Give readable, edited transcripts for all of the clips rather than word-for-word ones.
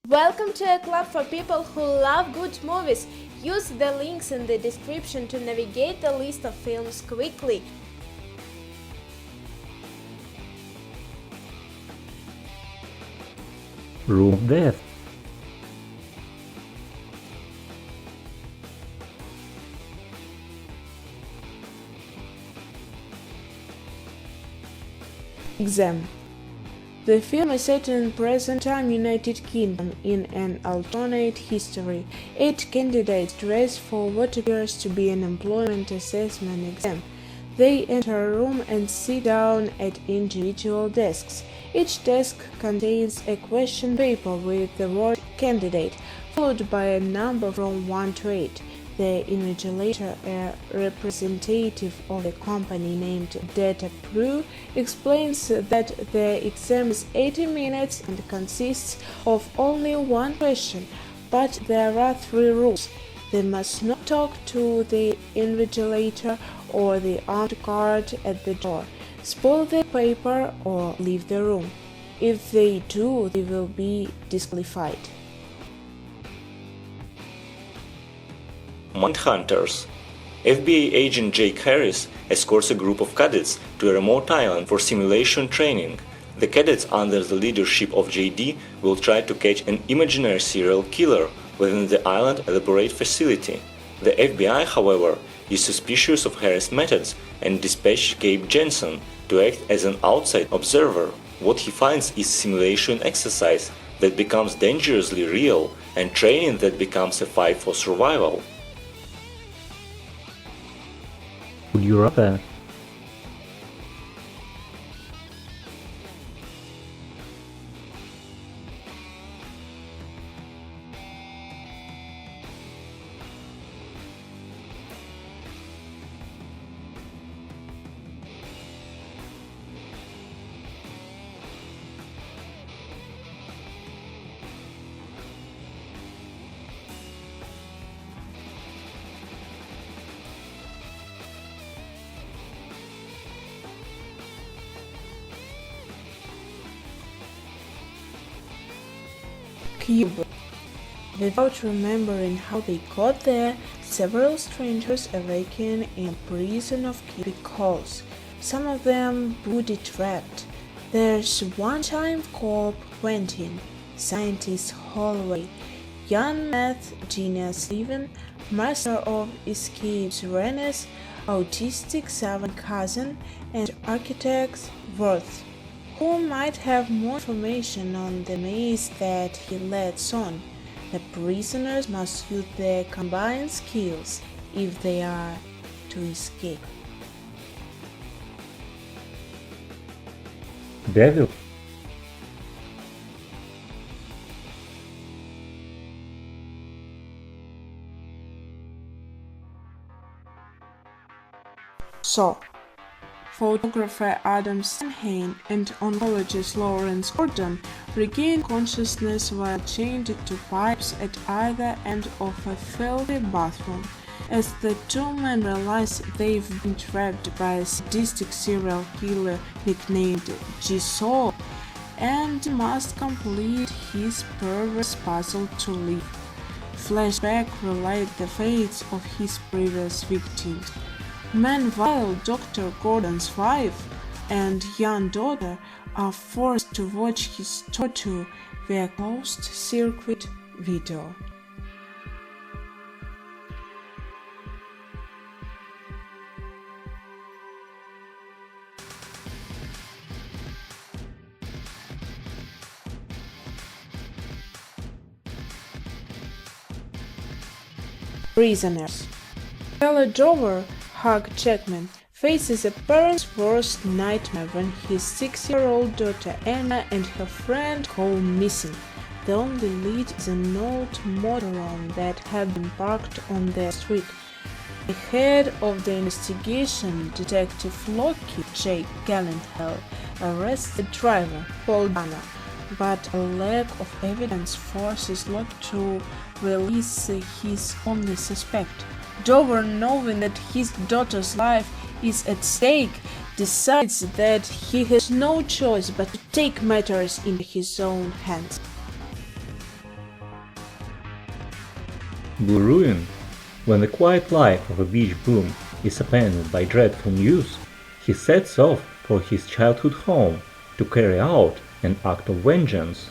Welcome to a club for people who love good movies. Use the links in the description to navigate the list of films quickly. Room of Death. Exam. The film is set in present-time United Kingdom in an alternate history. 8 candidates dress for what appears to be an employment assessment exam. They enter a room and sit down at individual desks. Each desk contains a question paper with the word candidate, followed by a number from 1 to 8. The invigilator, a representative of the company named Dyatlov Pass, explains that the exam is 80 minutes and consists of only one question, but there are 3 rules. They must not talk to the invigilator or the armed guard at the door, spoil the paper, or leave the room. If they do, they will be disqualified. Mindhunters. FBI agent Jake Harris escorts a group of cadets to a remote island for simulation training. The cadets, under the leadership of JD, will try to catch an imaginary serial killer within the island elaborate facility. The FBI, however, is suspicious of Harris' methods and dispatches Gabe Jensen to act as an outside observer. What he finds is simulation exercise that becomes dangerously real and training that becomes a fight for survival. Would you rather? Cube. Without remembering how they got there, several strangers awaken in a prison of cubic holes, some of them booby-trapped. There's one-time cop Quentin, scientist Holloway, young math genius Steven, master of escapes Rennes, autistic seventh cousin, and architect Worth, who might have more information on the maze that he leads on. The prisoners must use their combined skills if they are to escape. Devil. So, photographer Adam Sanhane and oncologist Lawrence Gordon regain consciousness while chained to pipes at either end of a filthy bathroom. As the 2 men realize they've been trapped by a sadistic serial killer nicknamed G-Soul and must complete his perverse puzzle to live. Flashback relate the fates of his previous victims. Meanwhile, Dr. Gordon's wife and young daughter are forced to watch his torture via closed-circuit video. Prisoners. Fellow Dover Hugh Jackman faces a parent's worst nightmare when his 6-year-old daughter Anna and her friend go missing. The only lead is an old motorhome that had been parked on their street. The head of the investigation, Detective Lockheed Jake Gyllenhaal, arrests the driver, Paul Dana, but a lack of evidence forces Locke to release his only suspect. Dover, knowing that his daughter's life is at stake, decides that he has no choice but to take matters into his own hands. Blue Ruin. When the quiet life of a beach bum is upended by dreadful news, he sets off for his childhood home to carry out an act of vengeance.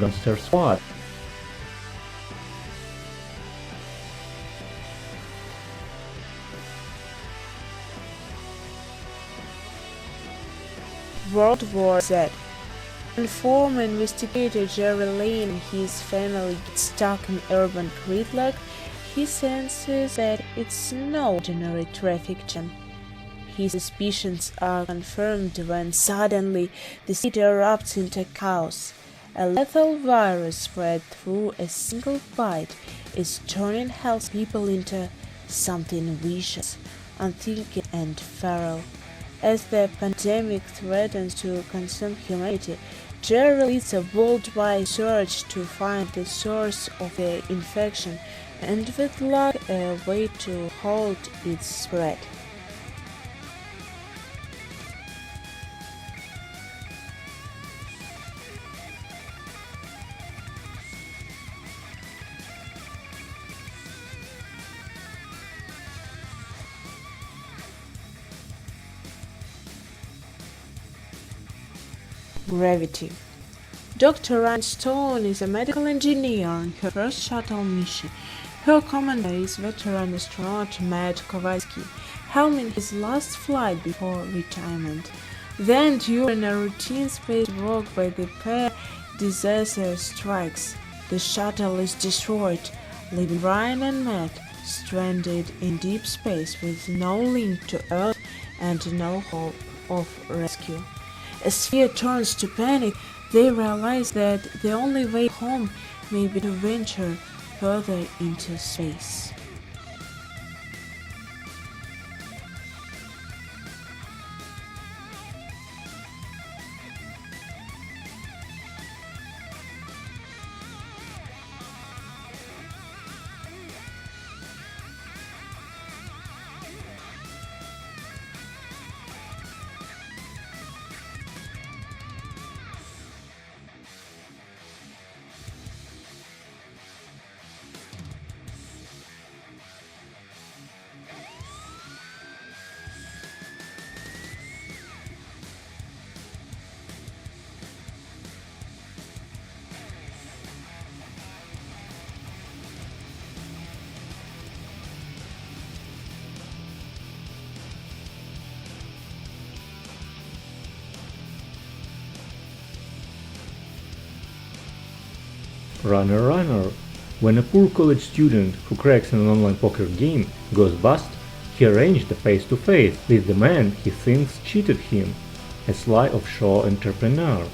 Gangster Squad. World War Z. When former investigator Jerry Lane and his family get stuck in urban gridlock, he senses that it's no ordinary traffic jam. His suspicions are confirmed when suddenly the city erupts into chaos. A lethal virus spread through a single bite is turning healthy people into something vicious, unthinking and feral. As the pandemic threatens to consume humanity, Jerry leads a worldwide search to find the source of the infection and with luck a way to halt its spread. Gravity. Dr. Ryan Stone is a medical engineer on her first shuttle mission. Her commander is veteran astronaut Matt Kowalski, helming his last flight before retirement. Then, during a routine spacewalk by the pair, disaster strikes. The shuttle is destroyed, leaving Ryan and Matt stranded in deep space with no link to Earth and no hope of rescue. As fear turns to panic, they realize that the only way home may be to venture further into space. Runner Runner. When a poor college student who cracks in an online poker game goes bust, he arranged a face-to-face with the man he thinks cheated him, a sly offshore entrepreneur.